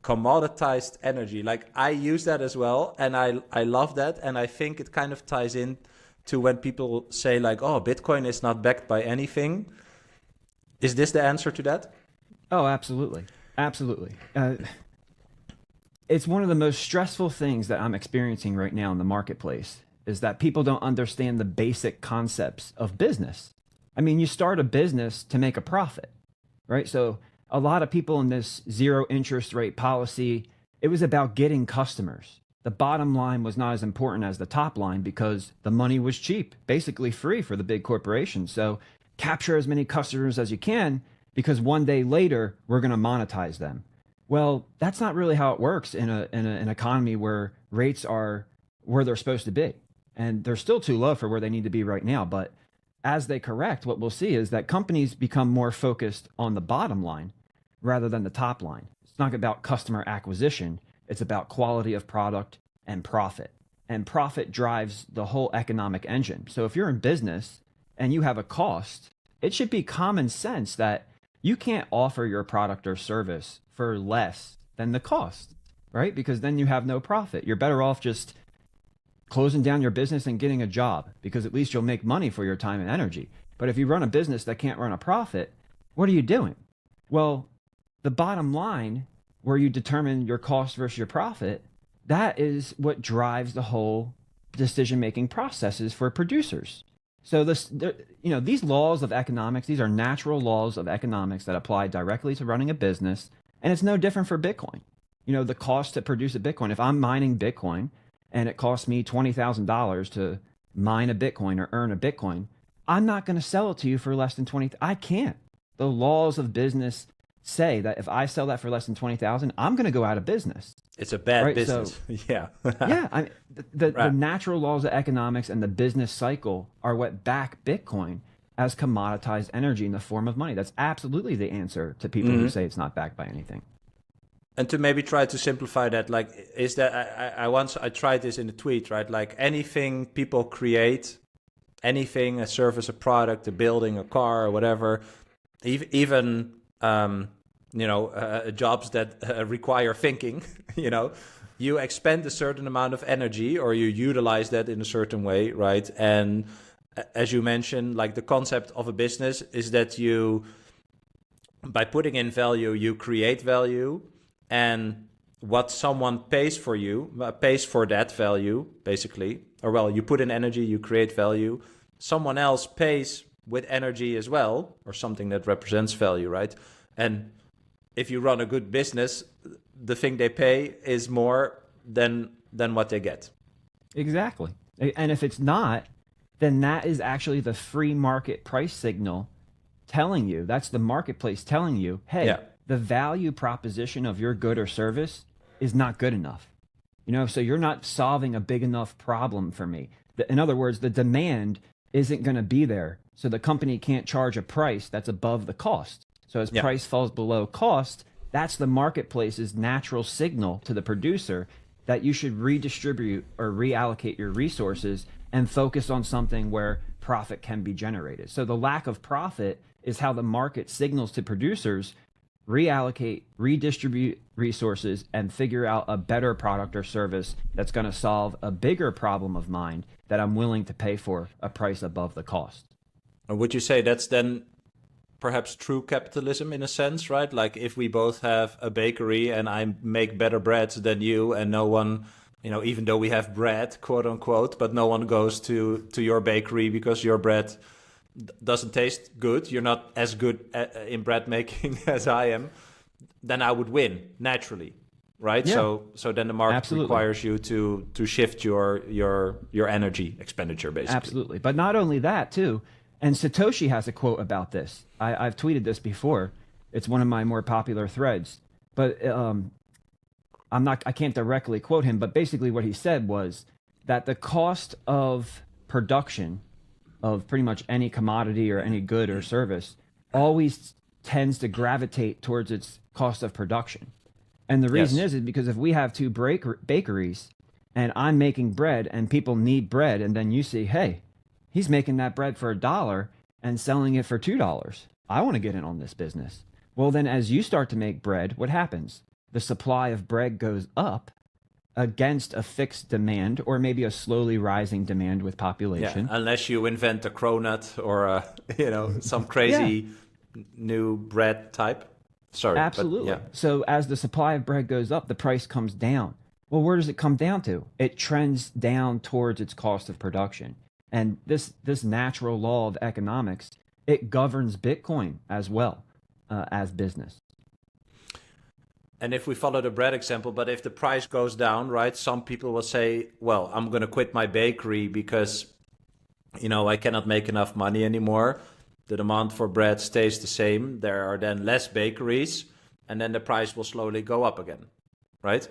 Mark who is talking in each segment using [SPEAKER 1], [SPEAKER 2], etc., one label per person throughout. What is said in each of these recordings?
[SPEAKER 1] commoditized energy. Like I use that as well, and I love that, and I think it kind of ties in to when people say like, oh, Bitcoin is not backed by anything. Is this the answer to that?
[SPEAKER 2] Oh, absolutely. Absolutely. It's one of the most stressful things that I'm experiencing right now in the marketplace is that people don't understand the basic concepts of business. I mean, you start a business to make a profit, right? So a lot of people in this zero interest rate policy, it was about getting customers. The bottom line was not as important as the top line because the money was cheap, basically free for the big corporations. So capture as many customers as you can because one day later we're going to monetize them. Well, that's not really how it works in an economy where rates are where they're supposed to be. And they're still too low for where they need to be right now. But as they correct, what we'll see is that companies become more focused on the bottom line rather than the top line. It's not about customer acquisition. It's about quality of product and profit. And profit drives the whole economic engine. So if you're in business and you have a cost, it should be common sense that you can't offer your product or service for less than the cost, right? Because then you have no profit. You're better off just closing down your business and getting a job because at least you'll make money for your time and energy. But if you run a business that can't run a profit, what are you doing? Well, the bottom line where you determine your cost versus your profit, that is what drives the whole decision-making processes for producers. So these laws of economics, these are natural laws of economics that apply directly to running a business. And it's no different for Bitcoin. You know, the cost to produce a Bitcoin, if I'm mining Bitcoin and it costs me $20,000 to mine a Bitcoin or earn a Bitcoin, I'm not going to sell it to you for less than 20. I can't. The laws of business say that if I sell that for less than 20,000, I'm going to go out of business.
[SPEAKER 1] It's a bad
[SPEAKER 2] right?
[SPEAKER 1] business.
[SPEAKER 2] So,
[SPEAKER 1] yeah.
[SPEAKER 2] Yeah. The natural laws of economics and the business cycle are what back Bitcoin as commoditized energy in the form of money. That's absolutely the answer to people who say it's not backed by anything.
[SPEAKER 1] And to maybe try to simplify that, like, is that I tried this in a tweet, right? Like anything people create, anything, a service, a product, a building, a car, or whatever, even jobs that require thinking, you expend a certain amount of energy or you utilize that in a certain way, right? And as you mentioned, like the concept of a business is that by putting in value, you create value, and what someone pays for that value, basically, or well, you put in energy, you create value, someone else pays with energy as well, or something that represents value, right? And if you run a good business, the thing they pay is more than what they get.
[SPEAKER 2] Exactly. And if it's not, then that is actually the free market price signal telling you, that's the marketplace telling you, hey, the value proposition of your good or service is not good enough. So you're not solving a big enough problem for me. In other words, the demand isn't going to be there. So the company can't charge a price that's above the cost. So as price falls below cost, that's the marketplace's natural signal to the producer that you should redistribute or reallocate your resources and focus on something where profit can be generated. So the lack of profit is how the market signals to producers reallocate, redistribute resources, and figure out a better product or service that's going to solve a bigger problem of mine that I'm willing to pay for a price above the cost.
[SPEAKER 1] And would you say that's then perhaps true capitalism in a sense, right? Like if we both have a bakery and I make better breads than you, and no one, even though we have bread, quote unquote, but no one goes to your bakery because your bread doesn't taste good, you're not as good in bread making as I am, then I would win naturally, right?
[SPEAKER 2] Yeah.
[SPEAKER 1] So then the market requires you to shift your energy expenditure, basically.
[SPEAKER 2] Absolutely. But not only that too, and Satoshi has a quote about this. I've tweeted this before. It's one of my more popular threads, but I can't directly quote him, but basically what he said was that the cost of production of pretty much any commodity or any good or service always tends to gravitate towards its cost of production. And the reason is because if we have two bakeries and I'm making bread and people need bread, and then you see, hey, he's making that bread for $1 and selling it for $2. I want to get in on this business. Well, then as you start to make bread, what happens? the supply of bread goes up against a fixed demand or maybe a slowly rising demand with population.
[SPEAKER 1] Yeah, unless you invent a cronut or some
[SPEAKER 2] Yeah,
[SPEAKER 1] crazy new bread type. Sorry, but
[SPEAKER 2] absolutely.
[SPEAKER 1] yeah.
[SPEAKER 2] So as the supply of bread goes up, the price comes down. Well, where does it come down to? It trends down towards its cost of production. And this natural law of economics, it governs Bitcoin as well as business.
[SPEAKER 1] And if we follow the bread example, but if the price goes down, right, some people will say, well, I'm going to quit my bakery because, I cannot make enough money anymore. The demand for bread stays the same. There are then less bakeries, and then the price will slowly go up again, right?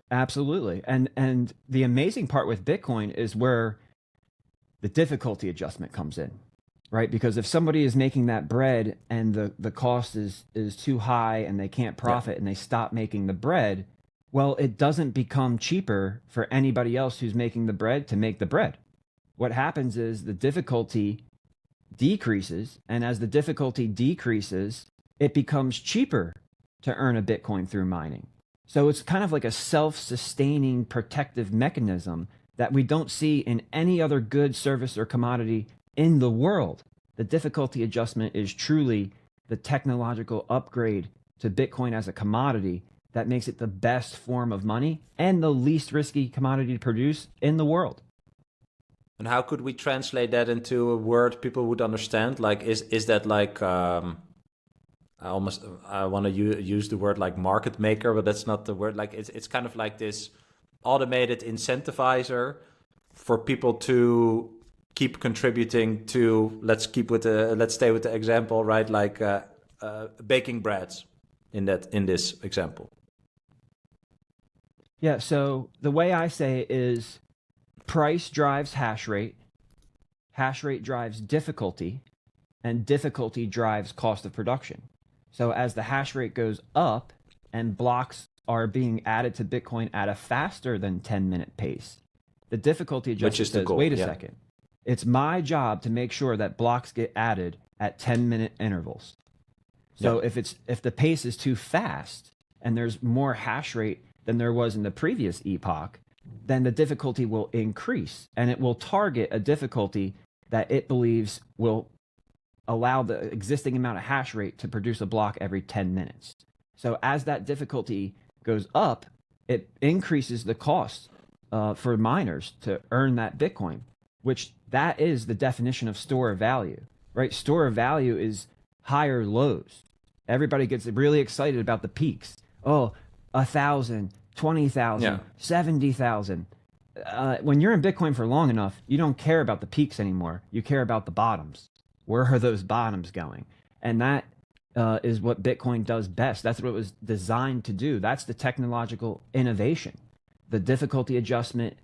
[SPEAKER 2] Absolutely. And the amazing part with Bitcoin is where the difficulty adjustment comes in, right? Because if somebody is making that bread and the cost is too high and they can't profit and they stop making the bread, well, it doesn't become cheaper for anybody else who's making the bread to make the bread. What happens is the difficulty decreases, and as the difficulty decreases, it becomes cheaper to earn a Bitcoin through mining. So it's kind of like a self-sustaining protective mechanism that we don't see in any other good, service, or commodity in the world. The difficulty adjustment is truly the technological upgrade to Bitcoin as a commodity that makes it the best form of money and the least risky commodity to produce in the world.
[SPEAKER 1] And how could we translate that into a word people would understand? Like, is that like, I want to use the word like market maker, but that's not the word. Like, it's kind of like this automated incentivizer for people to keep contributing to, let's stay with the example, right? Like baking breads in this example.
[SPEAKER 2] Yeah, so the way I say it is price drives hash rate drives difficulty, and difficulty drives cost of production. So as the hash rate goes up and blocks are being added to Bitcoin at a faster than 10-minute pace, the difficulty adjustment says, wait a second, it's my job to make sure that blocks get added at 10-minute intervals. So if the pace is too fast and there's more hash rate than there was in the previous epoch, then the difficulty will increase, and it will target a difficulty that it believes will allow the existing amount of hash rate to produce a block every 10 minutes. So as that difficulty goes up, it increases the cost for miners to earn that Bitcoin, which that is the definition of store of value, right? Store of value is higher lows. Everybody gets really excited about the peaks. Oh, 1,000, 20,000, 70,000. When you're in Bitcoin for long enough, you don't care about the peaks anymore. You care about the bottoms. Where are those bottoms going? And that is what Bitcoin does best. That's what it was designed to do. That's the technological innovation, the difficulty adjustment,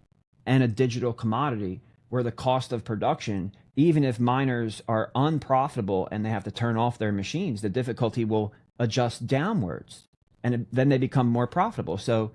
[SPEAKER 2] and a digital commodity where the cost of production, even if miners are unprofitable and they have to turn off their machines, the difficulty will adjust downwards, and then they become more profitable. So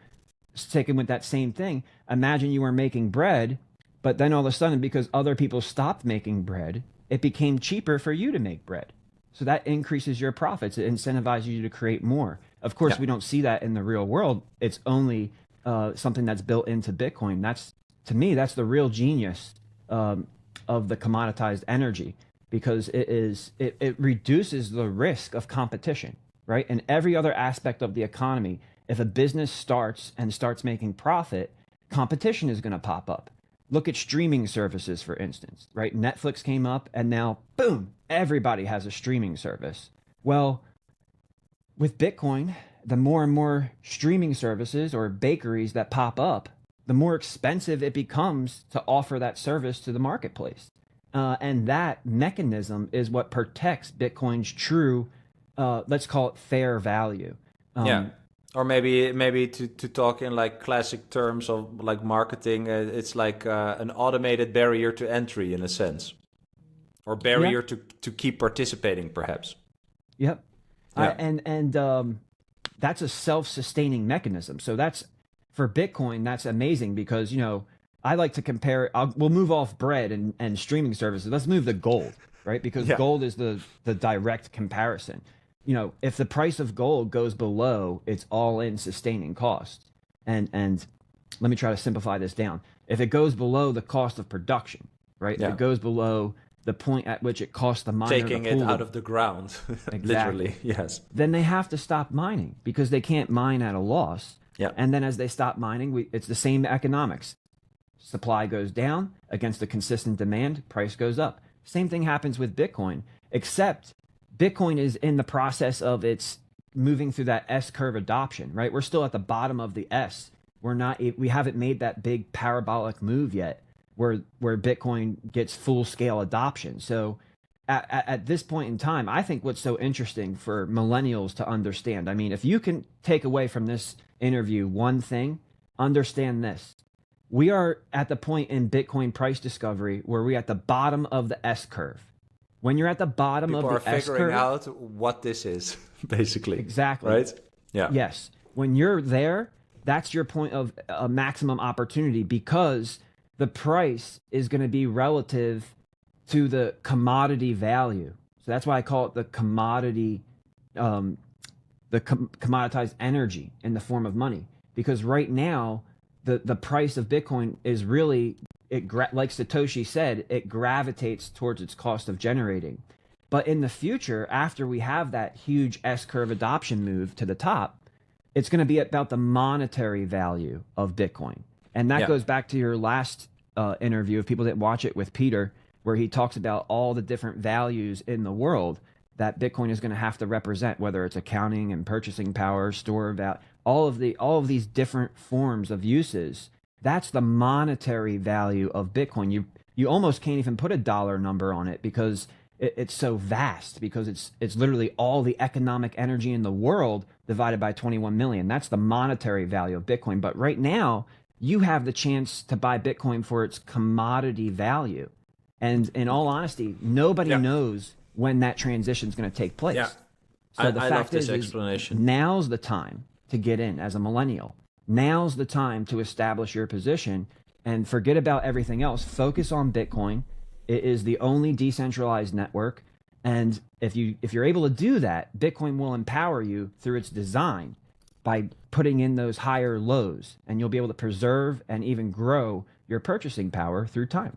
[SPEAKER 2] sticking with that same thing, imagine you were making bread, but then all of a sudden, because other people stopped making bread, it became cheaper for you to make bread. So that increases your profits. It incentivizes you to create more. Of course, we don't see that in the real world. It's only something that's built into Bitcoin. That's, to me, that's the real genius of the commoditized energy, because it reduces the risk of competition, right? In every other aspect of the economy, if a business starts making profit, competition is going to pop up. Look at streaming services, for instance, right? Netflix came up and now, boom, everybody has a streaming service. Well, with Bitcoin, the more and more streaming services or bakeries that pop up, the more expensive it becomes to offer that service to the marketplace. And that mechanism is what protects Bitcoin's true, let's call it fair value.
[SPEAKER 1] Or maybe to talk in like classic terms of like marketing, it's like an automated barrier to entry in a sense, or barrier to keep participating, perhaps.
[SPEAKER 2] Yep. And that's a self-sustaining mechanism. So that's, for Bitcoin, that's amazing because, I like to compare, we'll move off bread and streaming services. Let's move to gold, right? Because gold is the direct comparison. you know, if the price of gold goes below its all-in sustaining cost, and let me try to simplify this down. If it goes below the cost of production, right?
[SPEAKER 1] Yeah.
[SPEAKER 2] If it goes below the point at which it costs the miner
[SPEAKER 1] Taking
[SPEAKER 2] to
[SPEAKER 1] it
[SPEAKER 2] pull
[SPEAKER 1] out of the ground, literally, yes.
[SPEAKER 2] then they have to stop mining because they can't mine at a loss.
[SPEAKER 1] Yeah.
[SPEAKER 2] And then as they stop mining, it's the same economics. Supply goes down against the consistent demand, price goes up. Same thing happens with Bitcoin, except Bitcoin is in the process of its moving through that S curve adoption, right? We're still at the bottom of the S. We haven't made that big parabolic move yet where Bitcoin gets full scale adoption. So at this point in time, I think what's so interesting for millennials to understand, I mean, if you can take away from this interview one thing, understand this. We are at the point in Bitcoin price discovery where we're at the bottom of the S curve. When you're at the bottom
[SPEAKER 1] People
[SPEAKER 2] of the
[SPEAKER 1] are
[SPEAKER 2] S
[SPEAKER 1] figuring
[SPEAKER 2] curve,
[SPEAKER 1] out what this is, basically.
[SPEAKER 2] exactly.
[SPEAKER 1] Right? Yeah.
[SPEAKER 2] Yes. When you're there, that's your point of a maximum opportunity because the price is going to be relative to the commodity value. So that's why I call it the commodity, commoditized energy in the form of money. Because right now, the price of Bitcoin is really, like Satoshi said, it gravitates towards its cost of generating. But in the future, after we have that huge S-curve adoption move to the top, it's going to be about the monetary value of Bitcoin. And that goes back to your last interview, if people didn't watch it, with Peter, where he talks about all the different values in the world that Bitcoin is going to have to represent, whether it's accounting and purchasing power, store value, all of these different forms of uses. That's the monetary value of Bitcoin. You almost can't even put a dollar number on it because it's so vast, because it's literally all the economic energy in the world divided by 21 million. That's the monetary value of Bitcoin. But right now, you have the chance to buy Bitcoin for its commodity value. And in all honesty, nobody knows when that transition is going to take place.
[SPEAKER 1] Yeah.
[SPEAKER 2] So the
[SPEAKER 1] I
[SPEAKER 2] fact
[SPEAKER 1] love this
[SPEAKER 2] is
[SPEAKER 1] explanation.
[SPEAKER 2] now's the time to get in as a millennial. Now's the time to establish your position and forget about everything else. Focus on Bitcoin. It is the only decentralized network. And if you're able to do that, Bitcoin will empower you through its design by putting in those higher lows, and you'll be able to preserve and even grow your purchasing power through time.